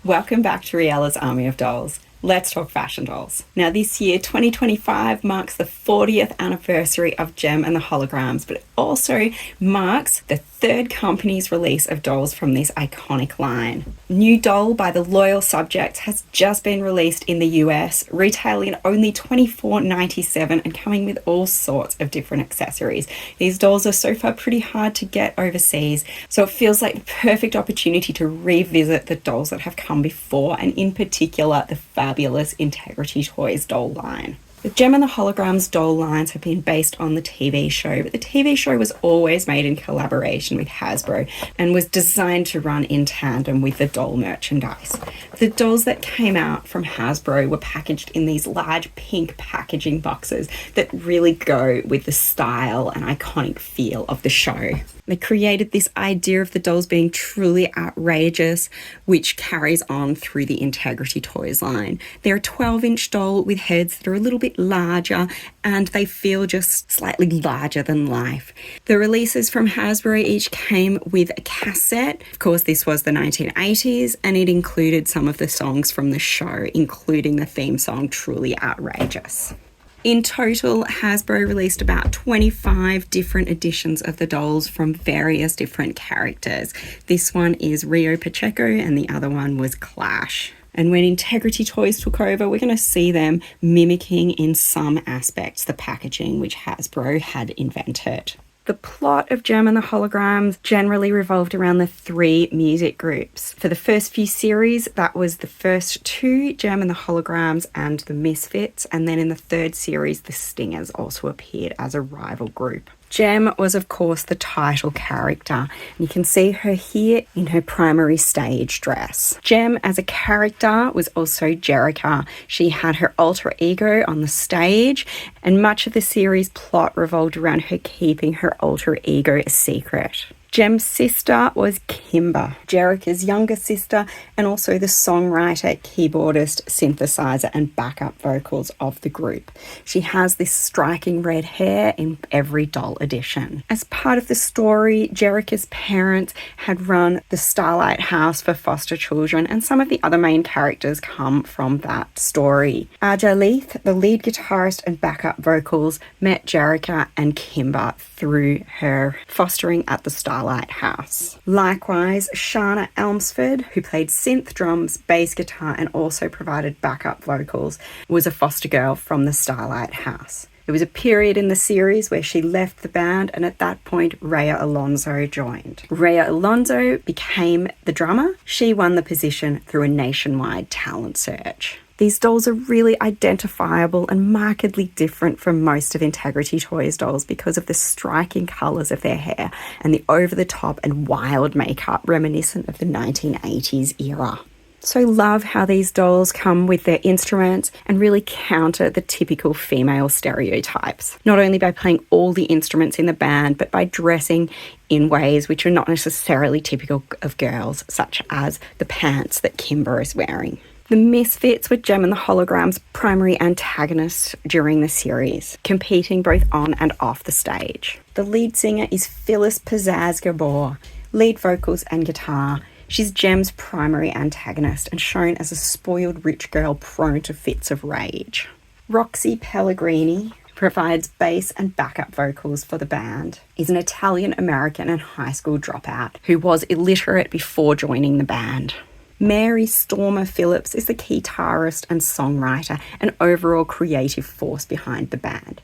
Welcome back to Riella's Army of Dolls. Let's talk fashion dolls. Now this year, 2025, marks the 40th anniversary of Jem and the Holograms, but it also marks the third company's release of dolls from this iconic line. New doll by the Loyal Subjects has just been released in the US, retailing at only $24.97 and coming with all sorts of different accessories. These dolls are so far pretty hard to get overseas, so it feels like the perfect opportunity to revisit the dolls that have come before, and in particular the fabulous Integrity Toys doll line. The Jem and the Holograms doll lines have been based on the TV show, but the TV show was always made in collaboration with Hasbro and was designed to run in tandem with the doll merchandise. The dolls that came out from Hasbro were packaged in these large pink packaging boxes that really go with the style and iconic feel of the show. They created this idea of the dolls being truly outrageous, which carries on through the Integrity Toys line. They're a 12-inch doll with heads that are a little bit larger, and they feel just slightly larger than life. The releases from Hasbro each came with a cassette. Of course, this was the 1980s, and it included some of the songs from the show, including the theme song Truly Outrageous. In total, Hasbro released about 25 different editions of the dolls from various different characters. This one is Rio Pacheco and the other one was Clash. And when Integrity Toys took over, we're going to see them mimicking in some aspects the packaging which Hasbro had invented. The plot of Jem and the Holograms generally revolved around the three music groups. For the first few series, that was the first two, Jem and the Holograms and the Misfits, and then in the third series, the Stingers also appeared as a rival group. Jem was, of course, the title character, and you can see her here in her primary stage dress. Jem, as a character, was also Jerica. She had her alter ego on the stage, and much of the series' plot revolved around her keeping her alter ego a secret. Jem's sister was Kimber, Jerica's younger sister, and also the songwriter, keyboardist, synthesizer, and backup vocals of the group. She has this striking red hair in every doll edition. As part of the story, Jerica's parents had run the Starlight House for foster children, and some of the other main characters come from that story. Aja Leith, the lead guitarist and backup vocals, met Jerica and Kimber through her fostering at the Starlight House. Likewise, Shana Elmsford, who played synth drums, bass guitar, and also provided backup vocals, was a foster girl from the Starlight House. There was a period in the series where she left the band, and at that point, Rhea Alonso joined. Rhea Alonso became the drummer. She won the position through a nationwide talent search. These dolls are really identifiable and markedly different from most of Integrity Toys dolls because of the striking colours of their hair and the over-the-top and wild makeup reminiscent of the 1980s era. So love how these dolls come with their instruments and really counter the typical female stereotypes, not only by playing all the instruments in the band, but by dressing in ways which are not necessarily typical of girls, such as the pants that Kimber is wearing. The Misfits were Jem and the Holograms' primary antagonists during the series, competing both on and off the stage. The lead singer is Phyllis Pizzazz Gabor, lead vocals and guitar. She's Jem's primary antagonist and shown as a spoiled rich girl prone to fits of rage. Roxy Pellegrini provides bass and backup vocals for the band, is an Italian-American and high school dropout who was illiterate before joining the band. Mary Stormer Phillips is the guitarist and songwriter and overall creative force behind the band.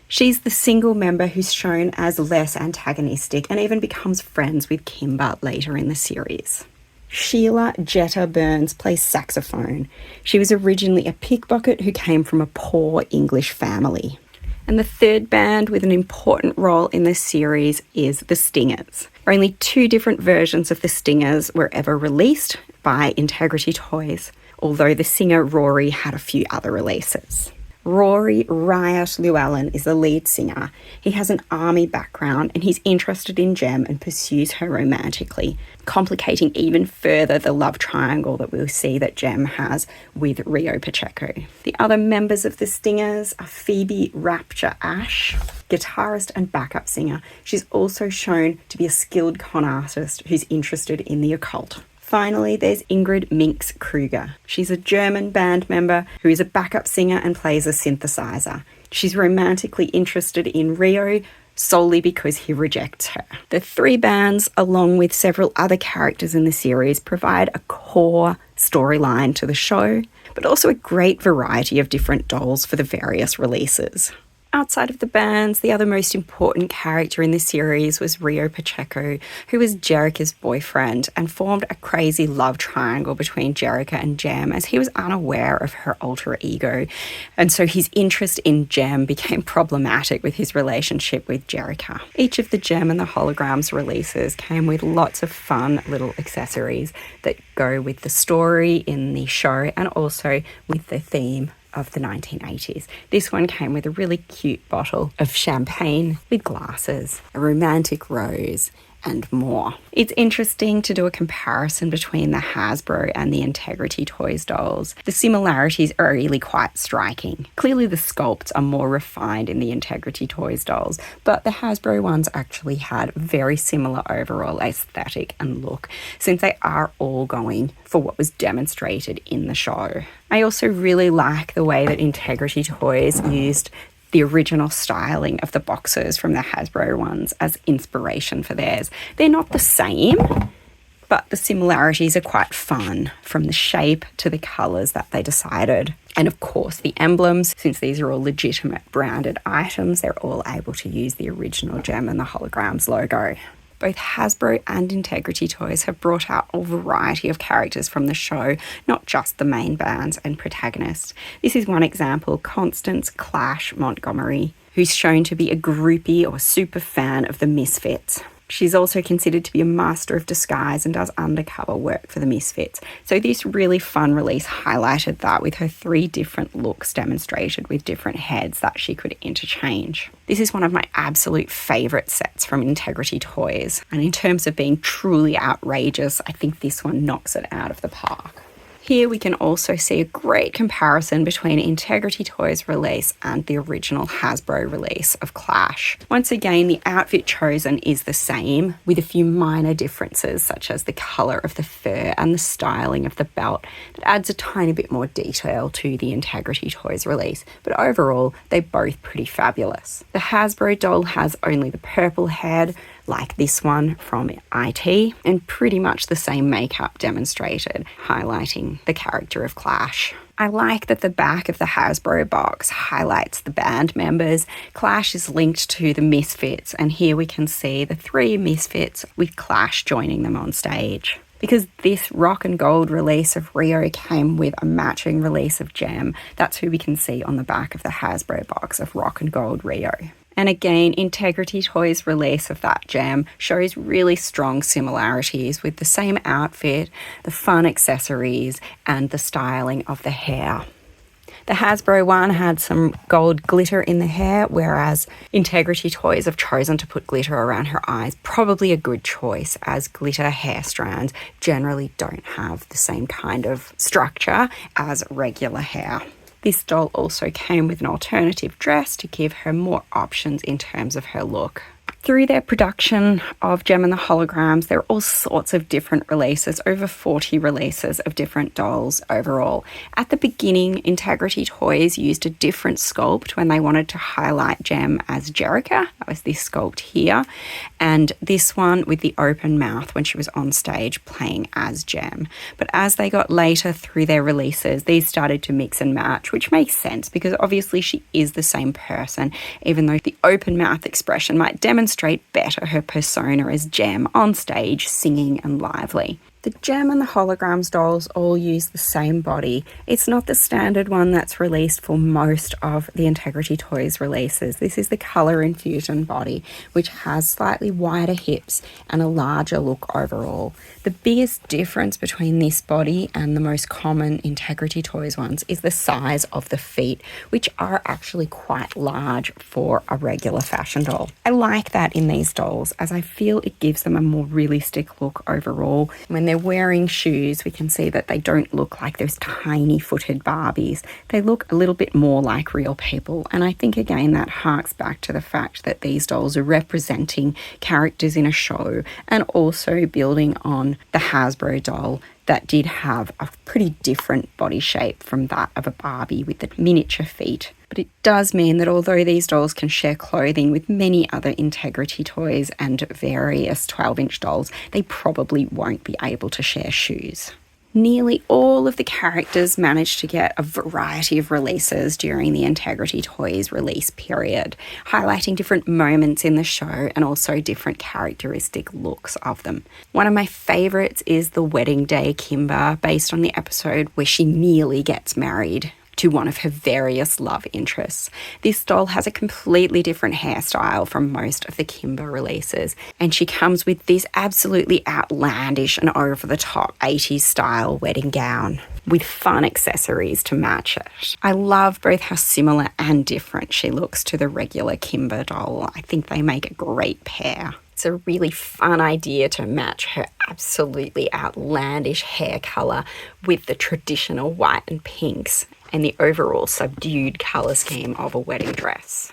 She's the single member who's shown as less antagonistic and even becomes friends with Kimber later in the series. Sheila Jetta Burns plays saxophone. She was originally a pickpocket who came from a poor English family. And the third band with an important role in this series is the Stingers. Only two different versions of the Stingers were ever released by Integrity Toys, although the singer Rory had a few other releases. Rory Riot Llewellyn is the lead singer. He has an army background and he's interested in Jem and pursues her romantically, complicating even further the love triangle that we'll see that Jem has with Rio Pacheco. The other members of the Stingers are Phoebe Rapture Ash, guitarist and backup singer. She's also shown to be a skilled con artist who's interested in the occult. Finally, there's Ingrid Minx Kruger. She's a German band member who is a backup singer and plays a synthesizer. She's romantically interested in Rio solely because he rejects her. The three bands, along with several other characters in the series, provide a core storyline to the show, but also a great variety of different dolls for the various releases. Outside of the bands, the other most important character in the series was Rio Pacheco, who was Jerrica's boyfriend and formed a crazy love triangle between Jerrica and Jem as he was unaware of her alter ego. And so his interest in Jem became problematic with his relationship with Jerrica. Each of the Jem and the Holograms releases came with lots of fun little accessories that go with the story in the show and also with the theme of the 1980s. This one came with a really cute bottle of champagne with glasses, a romantic rose, and more. It's interesting to do a comparison between the Hasbro and the Integrity Toys dolls. The similarities are really quite striking. Clearly the sculpts are more refined in the Integrity Toys dolls, but the Hasbro ones actually had very similar overall aesthetic and look, since they are all going for what was demonstrated in the show. I also really like the way that Integrity Toys used the original styling of the boxes from the Hasbro ones as inspiration for theirs. They're not the same, but the similarities are quite fun, from the shape to the colours that they decided. And of course the emblems, since these are all legitimate branded items, they're all able to use the original Jem and the Holograms logo. Both Hasbro and Integrity Toys have brought out a variety of characters from the show, not just the main bands and protagonists. This is one example, Constance Clash Montgomery, who's shown to be a groupie or super fan of the Misfits. She's also considered to be a master of disguise and does undercover work for the Misfits. So this really fun release highlighted that with her 3 different looks demonstrated with different heads that she could interchange. This is one of my absolute favourite sets from Integrity Toys. And in terms of being truly outrageous, I think this one knocks it out of the park. Here we can also see a great comparison between Integrity Toys release and the original Hasbro release of Clash. Once again, the outfit chosen is the same, with a few minor differences such as the colour of the fur and the styling of the belt that adds a tiny bit more detail to the Integrity Toys release, but overall they're both pretty fabulous. The Hasbro doll has only the purple head, like this one from IT, and pretty much the same makeup demonstrated, highlighting the character of Clash. I like that the back of the Hasbro box highlights the band members. Clash is linked to the Misfits, and here we can see the 3 Misfits with Clash joining them on stage. Because this rock and gold release of Rio came with a matching release of Jem, that's who we can see on the back of the Hasbro box of rock and gold Rio. And again, Integrity Toys' release of that Jem shows really strong similarities with the same outfit, the fun accessories, and the styling of the hair. The Hasbro one had some gold glitter in the hair, whereas Integrity Toys have chosen to put glitter around her eyes. Probably a good choice, as glitter hair strands generally don't have the same kind of structure as regular hair. This doll also came with an alternative dress to give her more options in terms of her look. Through their production of Jem and the Holograms, there are all sorts of different releases, over 40 releases of different dolls overall. At the beginning, Integrity Toys used a different sculpt when they wanted to highlight Jem as Jerrica. That was this sculpt here. And this one with the open mouth when she was on stage playing as Jem. But as they got later through their releases, these started to mix and match, which makes sense because obviously she is the same person, even though the open mouth expression might demonstrate better her persona as Jem on stage, singing and lively. The Jem and the Holograms dolls all use the same body. It's not the standard one that's released for most of the Integrity Toys releases. This is the Colour Infusion body, which has slightly wider hips and a larger look overall. The biggest difference between this body and the most common Integrity Toys ones is the size of the feet, which are actually quite large for a regular fashion doll. I like that in these dolls, as I feel it gives them a more realistic look overall. When they're wearing shoes, we can see that they don't look like those tiny-footed Barbies. They look a little bit more like real people. And I think, again, that harks back to the fact that these dolls are representing characters in a show and also building on the Hasbro doll that did have a pretty different body shape from that of a Barbie with the miniature feet. But it does mean that although these dolls can share clothing with many other Integrity toys and various 12-inch dolls, they probably won't be able to share shoes. Nearly all of the characters managed to get a variety of releases during the Integrity Toys release period, highlighting different moments in the show and also different characteristic looks of them. One of my favourites is the Wedding Day Kimber, based on the episode where she nearly gets married to one of her various love interests. This doll has a completely different hairstyle from most of the Kimber releases, and she comes with this absolutely outlandish and over-the-top 80s style wedding gown with fun accessories to match it. I love both how similar and different she looks to the regular Kimber doll. I think they make a great pair. It's a really fun idea to match her absolutely outlandish hair colour with the traditional white and pinks and the overall subdued colour scheme of a wedding dress.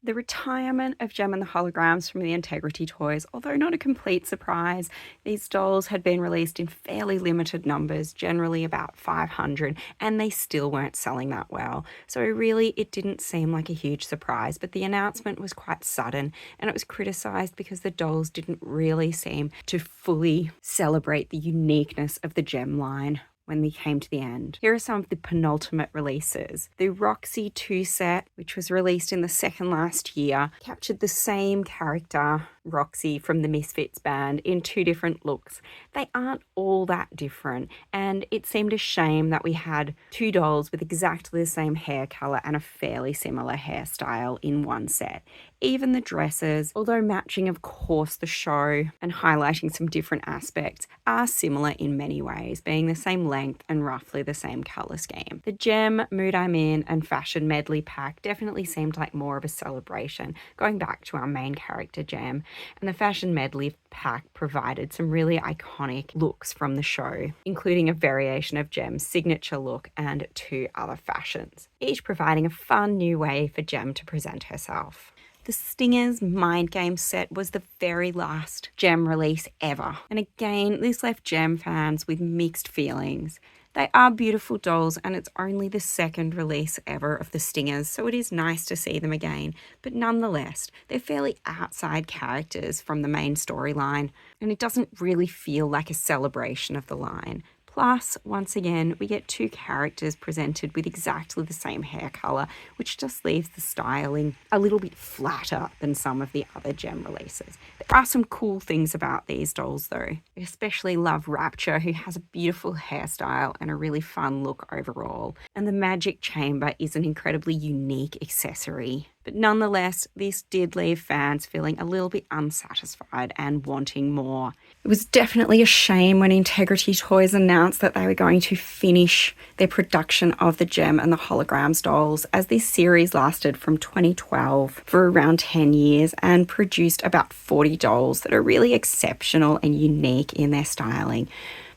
The retirement of Jem and the Holograms from the Integrity Toys, although not a complete surprise, these dolls had been released in fairly limited numbers, generally about 500, and they still weren't selling that well. So really, it didn't seem like a huge surprise, but the announcement was quite sudden, and it was criticised because the dolls didn't really seem to fully celebrate the uniqueness of the Jem line when they came to the end. Here are some of the penultimate releases. The Roxy 2 set, which was released in the second last year, captured the same character, Roxy, from the Misfits band in 2 different looks. They aren't all that different, and it seemed a shame that we had 2 dolls with exactly the same hair colour and a fairly similar hairstyle in one set. Even the dresses, although matching, of course, the show and highlighting some different aspects, are similar in many ways, being the same length and roughly the same colour scheme. The Jem, Mood I'm In and Fashion Medley pack definitely seemed like more of a celebration, going back to our main character Jem, and the Fashion Medley pack provided some really iconic looks from the show, including a variation of Jem's signature look and 2 other fashions, each providing a fun new way for Jem to present herself. The Stingers Mind Game set was the very last Jem release ever. And again, this left Jem fans with mixed feelings. They are beautiful dolls, and it's only the second release ever of the Stingers, so it is nice to see them again. But nonetheless, they're fairly outside characters from the main storyline, and it doesn't really feel like a celebration of the line. Plus, once again, we get 2 characters presented with exactly the same hair colour, which just leaves the styling a little bit flatter than some of the other Jem releases. There are some cool things about these dolls though. I especially love Rapture, who has a beautiful hairstyle and a really fun look overall. And the Magic Chamber is an incredibly unique accessory. But nonetheless, this did leave fans feeling a little bit unsatisfied and wanting more. It was definitely a shame when Integrity Toys announced that they were going to finish their production of the Jem and the Holograms dolls, as this series lasted from 2012 for around 10 years and produced about 40 dolls that are really exceptional and unique in their styling.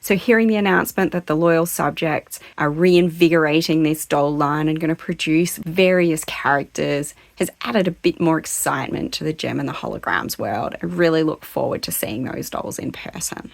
So hearing the announcement that the Loyal Subjects are reinvigorating this doll line and going to produce various characters has added a bit more excitement to the Jem and the Holograms world. I really look forward to seeing those dolls in person.